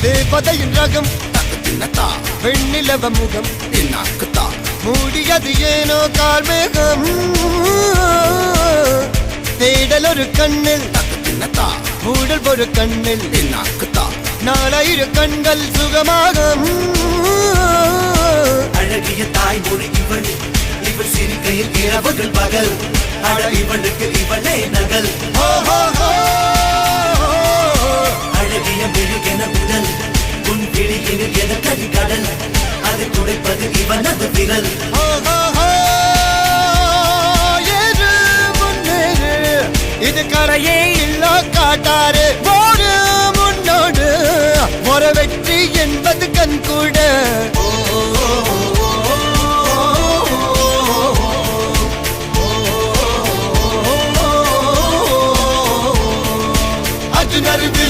தேவதையின் ரகம் வெண்ணிலவ முகம் மூடியது ஏனோ கார்மேகம் தேடல் ஒரு கண்ணில் மூடல் ஒரு கண்ணில் நாலாயிர கண்கள் சுகமாக அழகிய தாய்மொழி இவள் இவள் சிரிக்கையில் இரவுகள் பகல் அழ இவளுக்கு இவளே நகல்.